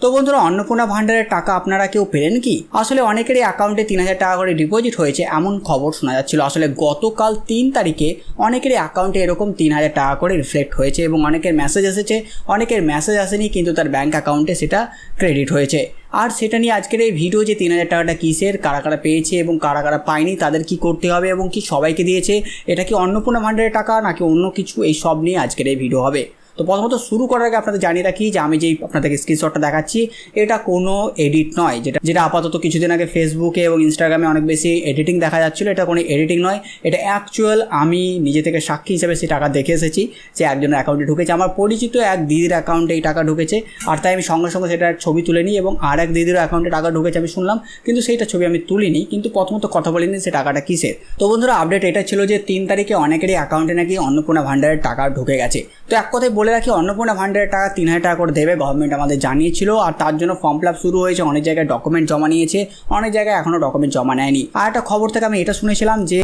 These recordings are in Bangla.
তো বন্ধুরা, অন্নপূর্ণা ভান্ডারের টাকা আপনারা কেউ পেলেন কি? আসলে অনেকেরই অ্যাকাউন্টে 3000 টাকা করে ডিপোজিট হয়েছে এমন খবর শোনা যাচ্ছিল। আসলে গতকাল 3 তারিখে অনেকেরই অ্যাকাউন্টে এরকম 3000 টাকা করে রিফ্লেক্ট হয়েছে এবং অনেকের মেসেজ এসেছে, অনেকের মেসেজ আসেনি কিন্তু তার ব্যাঙ্ক অ্যাকাউন্টে সেটা ক্রেডিট হয়েছে। আর সেটা নিয়ে আজকের এই ভিডিও, যে 3000 টাকাটা কিসের, কারা কারা পেয়েছে এবং কারা কারা পায়নি, তাদের কি করতে হবে এবং কি সবাইকে দিয়েছে, এটা কি অন্নপূর্ণা ভান্ডারের টাকা নাকি অন্য কিছু, এই সব নিয়ে আজকের এই ভিডিও হবে। তো প্রথমত শুরু করার আগে আপনাদের জানিয়ে রাখি যে আমি যেই আপনাদেরকে স্ক্রিনশটটা দেখাচ্ছি এটা কোনো এডিট নয়, যেটা আপাতত কিছুদিন আগে ফেসবুকে এবং ইনস্টাগ্রামে অনেক বেশি এডিটিং দেখা যাচ্ছিলো। এটা কোনো এডিটিং নয়, এটা অ্যাকচুয়াল আমি নিজে থেকে সাক্ষী হিসেবে সেই টাকা দেখে এসেছি যে একজনের অ্যাকাউন্টে ঢুকেছে। আমার পরিচিত এক দিদির অ্যাকাউন্টে এই টাকা ঢুকেছে, আর তাই আমি সঙ্গে সঙ্গে সেটার ছবি তুলে নিই। এবং আর এক দিদির অ্যাকাউন্টে টাকা ঢুকেছে আমি শুনলাম, কিন্তু সেইটা ছবি আমি তুলিনি, কিন্তু প্রথমত কথা বলিনি সে টাকাটা কিসের। তো বন্ধুরা, আপডেট এটা ছিল যে 3 তারিখে অনেকেরই অ্যাকাউন্টে নাকি অন্নপূর্ণা ভান্ডারের টাকা ঢুকে গেছে। তো এক কথায় বলে রাখি, অন্নপূর্ণা ভান্ডারের টাকা 3000 টাকা করে দেবে, গভর্নমেন্ট আমাদের জানিয়েছিল। আর তার জন্য ফর্ম ফিল আপ শুরু হয়েছে, অনেক জায়গায় ডকুমেন্ট জমা নিয়েছে, অনেক জায়গায় এখনও ডকুমেন্ট জমা নেয়নি। আর একটা খবর থেকে আমি এটা শুনেছিলাম যে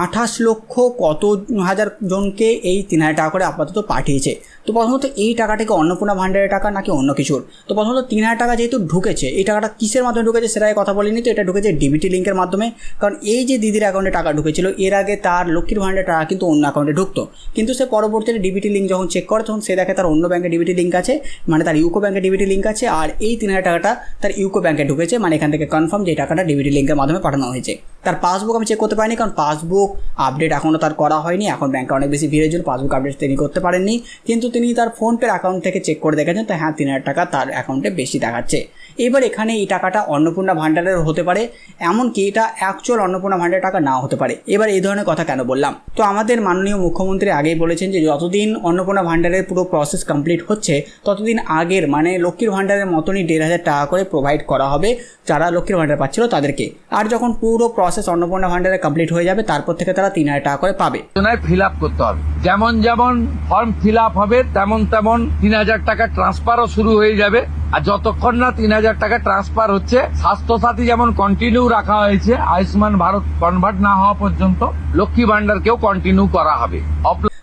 28 লক্ষ কত হাজার জনকে এই 3000 টাকা করে আপাতত পাঠিয়েছে। তো প্রথমত এই টাকাটাকে অন্নপূর্ণা ভান্ডারের টাকা নাকি অন্য কিছুর? তো প্রথমত 3000 টাকা যেহেতু ঢুকেছে, এই টাকাটা কিসের মাধ্যমে ঢুকেছে সেটাই কথা বলিনি। তো এটা ঢুকেছে ডিবিটি লিঙ্কের মাধ্যমে। কারণ এই যে দিদির অ্যাকাউন্টে টাকা ঢুকেছিল, এর আগে তার লক্ষ্মীর ভান্ডারের টাকা কিন্তু অন্য অ্যাকাউন্টে ঢুকতো, কিন্তু সে পরবর্তীতে ডিবিটি লিঙ্ক যখন চেক করে তখন সে দেখে তার অন্য ব্যাঙ্কে ডিবিটি লিঙ্ক আছে, মানে তার ইউকো ব্যাঙ্কে ডিবিটি লিঙ্ক আছে, আর এই 3000 টাকাটা তার ইউকো ব্যাঙ্কে ঢুকেছে। মানে এখান থেকে কনফার্ম যে টাকাটা ডিবিটি লিঙ্কের মাধ্যমে পাঠানো হয়েছে। তার পাসবুক আমি চেক করতে পারিনি, কারণ পাসবুক আপডেট এখনও তার করা হয়নি। এখন ব্যাঙ্কে অনেক বেশি ভিড়ের জন্য পাসবুক আপডেট তিনি করতে পারেননি, কিন্তু তিনি তার ফোনপের অ্যাকাউন্ট থেকে চেক করে দেখেছেন, তো হ্যাঁ 3000 টাকা তার অ্যাকাউন্টে বেশি দেখাচ্ছে। এবার এখানে এই টাকাটা অন্নপূর্ণা ভান্ডারের হতে পারে, এমনকি এটা অ্যাকচুয়াল অন্নপূর্ণা ভান্ডারের টাকা নাও হতে পারে। এবার এই ধরনের কথা কেন বললাম? তো আমাদের মাননীয় মুখ্যমন্ত্রী আগেই বলেছেন যে যতদিন অন্নপূর্ণা ভান্ডারের পুরো প্রসেস কমপ্লিট হচ্ছে ততদিন আগের, মানে লক্ষ্মীর ভান্ডারের মতনই 1500 টাকা করে প্রোভাইড করা হবে যারা লক্ষ্মীর ভান্ডার পাচ্ছিল তাদেরকে। আর যখন পুরো প্রসেস অন্নপূর্ণা ভান্ডারে কমপ্লিট হয়ে যাবে তারপর থেকে তারা 3000 টাকা করে পাবে। ফিল আপ করতে হবে, যেমন যেমন ফর্ম ফিল আপ হবে তেমন তেমন 3000 টাকা ট্রান্সফারও শুরু হয়ে যাবে। আর যতক্ষণ না 3000 টাকা ট্রান্সফার হচ্ছে, স্বাস্থ্যসাথী যেমন কন্টিনিউ রাখা হয়েছে, আয়ুষ্মান ভারত কনভার্ট না হওয়া পর্যন্ত লক্ষ্মী ভান্ডারকেও কন্টিনিউ করা হবে।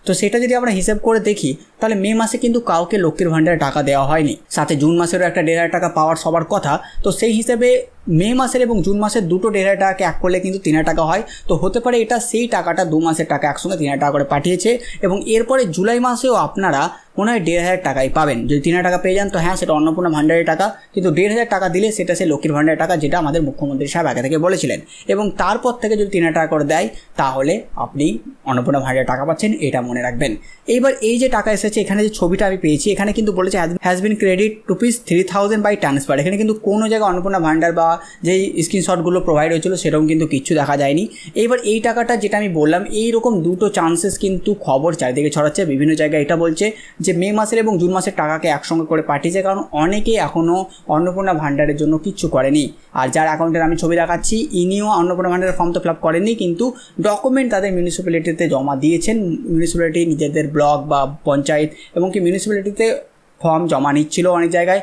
তো সেটা যদি আমরা হিসেব করে দেখি, তাহলে মে মাসে কিন্তু কাউকে লক্ষ্মীর ভান্ডারে টাকা দেওয়া হয়নি, সাথে জুন মাসেরও একটা 1500 টাকা পাওয়ার সবার কথা। তো সেই হিসেবে মে মাসের এবং জুন মাসের দুটো 1500 টাকাকে এক করলে কিন্তু 3000 টাকা হয়। তো হতে পারে এটা সেই টাকাটা 2 মাসের টাকা একসঙ্গে 3000 টাকা করে পাঠিয়েছে, এবং এরপরে জুলাই মাসেও আপনারা মনে হয় 1500 টাকাই পাবেন। যদি 3000 টাকা পেয়ে যান তো হ্যাঁ সেটা অন্নপূর্ণা ভান্ডারের টাকা, কিন্তু 1500 টাকা দিলে সেটা সে লক্ষ্মীর ভান্ডারের টাকা, যেটা আমাদের মুখ্যমন্ত্রী সাহেব আগে থেকে বলেছিলেন। এবং তারপর থেকে যদি 3000 টাকা করে দেয় তাহলে আপনি অন্নপূর্ণা ভান্ডারের টাকা পাচ্ছেন, এটা মনে রাখবেন। এইবার এই যে টাকা এসেছে, এখানে যে ছবিটা আমি পেয়েছি, এখানে কিন্তু বলেছে has been credit ₹3000 by transfer. এখানে কিন্তু কোনো জায়গায় অন্নপূর্ণা ভান্ডার বা যেই স্ক্রিনশটগুলো প্রোভাইড হয়েছিল সেরকম কিন্তু কিচ্ছু দেখা যায়নি। এইবার এই টাকাটা যেটা আমি বললাম, এইরকম দুটো চান্সেস কিন্তু খবর চারিদিকে ছড়াচ্ছে। বিভিন্ন জায়গায় এটা বলছে যে মে মাসের এবং জুন মাসের টাকাকে একসঙ্গে করে পাঠিয়েছে, কারণ অনেকেই এখনও অন্নপূর্ণা ভান্ডারের জন্য কিচ্ছু করেনি। আর যার অ্যাকাউন্টের আমি ছবি দেখাচ্ছি, ইনিও অন্নপূর্ণা ভান্ডারের ফর্ম তো ফিল আপ করেননি, কিন্তু ডকুমেন্ট তাদের মিউনিসিপ্যালিটিতে জমা দিয়েছেন। মিউনিসিপ্যালিটি নিজেদের ব্লক বা পঞ্চায়েত এবং কি মিউনিসিপ্যালিটিতে ফর্ম জমা নিচ্ছিল, অনেক জায়গায়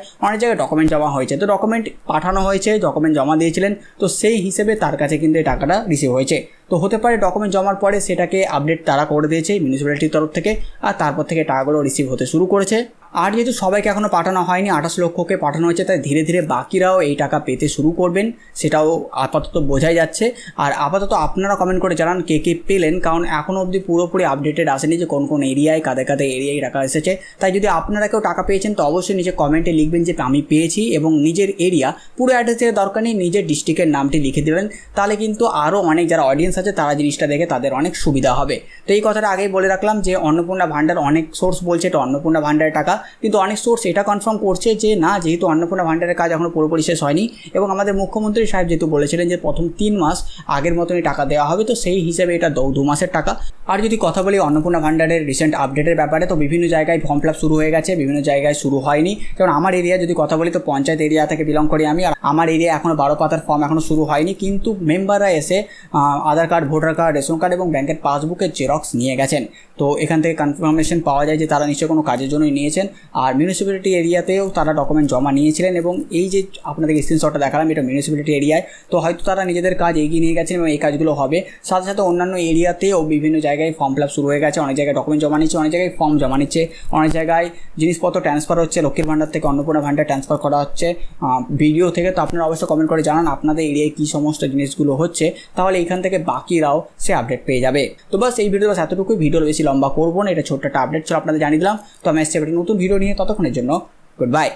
ডকুমেন্ট জমা হয়েছে, তো ডকুমেন্ট পাঠানো হয়েছে, ডকুমেন্ট জমা দিয়েছিলেন, তো সেই হিসেবে তার কাছে কিন্তু এই টাকাটা রিসিভ হয়েছে। তো হতে পারে ডকুমেন্ট জমার পরে সেটাকে আপডেট তারা করে দিয়েছে মিউনিসিপ্যালিটির তরফ থেকে, আর তারপর থেকে টাকাগুলো রিসিভ হতে শুরু করেছে। আর যেহেতু সবাইকে এখনও পাঠানো হয়নি, 28 লক্ষকে পাঠানো হয়েছে, তাই ধীরে ধীরে বাকিরাও এই টাকা পেতে শুরু করবেন, সেটাও আপাতত বোঝাই যাচ্ছে। আর আপাতত আপনারা কমেন্ট করে জানান কে কে পেলেন, কারণ এখনও অবধি পুরোপুরি আপডেটেড আসেনি যে কোন কোন এরিয়ায় কাদের কাদের এরিয়ায় টাকা এসেছে। তাই যদি আপনারা কেউ টাকা পেয়েছেন তো অবশ্যই নিজে কমেন্টে লিখবেন যে আমি পেয়েছি, এবং নিজের এরিয়া পুরো অ্যাড্রেস থেকে দরকার নেই, নিজের ডিস্ট্রিক্টের নামটি লিখে দেবেন। তাহলে কিন্তু আরও অনেক যারা অডিয়েন্স আছে তারা জিনিসটা দেখে তাদের অনেক সুবিধা হবে। তো এই কথাটা আগেই বলে রাখলাম যে অন্নপূর্ণা ভান্ডার, অনেক সোর্স বলছে এটা অন্নপূর্ণা ভান্ডারের টাকা, কিন্তু অনেক সোর্স এটা কনফার্ম করছে যে না, যেহেতু অন্নপূর্ণা ভান্ডারের কাজ এখনও পুরোপুরি শেষ হয়নি, এবং আমাদের মুখ্যমন্ত্রী সাহেব যেহেতু বলেছিলেন যে প্রথম 3 মাস আগের মতনই টাকা দেওয়া হবে, তো সেই হিসেবে এটা 2 মাসের টাকা। আর যদি কথা বলি অন্নপূর্ণা ভান্ডারের রিসেন্ট আপডেটের ব্যাপারে, তো বিভিন্ন জায়গায় ফর্ম ফিল আপ শুরু হয়ে গেছে, বিভিন্ন জায়গায় শুরু হয়নি। যেমন আমার এরিয়া যদি কথা বলি, তো পঞ্চায়েত এরিয়া থেকে বিলং করি আমি, আর আমার এরিয়া এখনও 12 পাতার ফর্ম এখনও শুরু হয়নি, কিন্তু মেম্বাররা এসে Aadhaar card, voter card, ration card এবং ব্যাংকের পাসবুকের জেরক্স নিয়ে গেছেন। তো এখান থেকে কনফার্মেশন পাওয়া যায় যে তারা নিশ্চয়ই কোনো কাজের জন্যই নিয়েছেন। আর মিউনিসিপ্যালিটি এরিয়াতেও তারা ডকুমেন্ট জমা নিয়েছিলেন এবং এই যে আপনাদেরকে স্ক্রিনশটটা দেখালাম এটা মিউনিসিপ্যালিটি এরিয়ায়, তো হয়তো তারা নিজেদের কাজ এগিয়ে নিয়ে গেছেন এবং এই কাজগুলো হবে। সাথে সাথে অন্যান্য এরিয়াতেও বিভিন্ন জায়গায় ফর্ম ফিল আপ শুরু হয়ে গেছে, অনেক জায়গায় ডকুমেন্ট জমা নিচ্ছে, অনেক জায়গায় ফর্ম জমা নিচ্ছে, অনেক জায়গায় জিনিসপত্র ট্রান্সফার হচ্ছে, লক্ষ্মীর ভাণ্ডার থেকে অন্নপূর্ণা ভাণ্ডার ট্রান্সফার করা হচ্ছে ভিডিও থেকে। তো আপনারা অবশ্যই কমেন্ট করে জানান আপনাদের এরিয়ায় কী সমস্ত জিনিসগুলো হচ্ছে, তাহলে এখান থেকে বাকিরাও সে আপডেট পেয়ে যাবে। তো বাস এই ভিডিও এতটুকুই, ভিডিওর বেশি লম্বা করবো না, এটা ছোট্ট একটা আপডেট ছিল আপনাদের জানিয়ে দিলাম। তো আমি আসছি একটা নতুন ভিডিও নিয়ে, ততক্ষণের জন্য গুড বাই।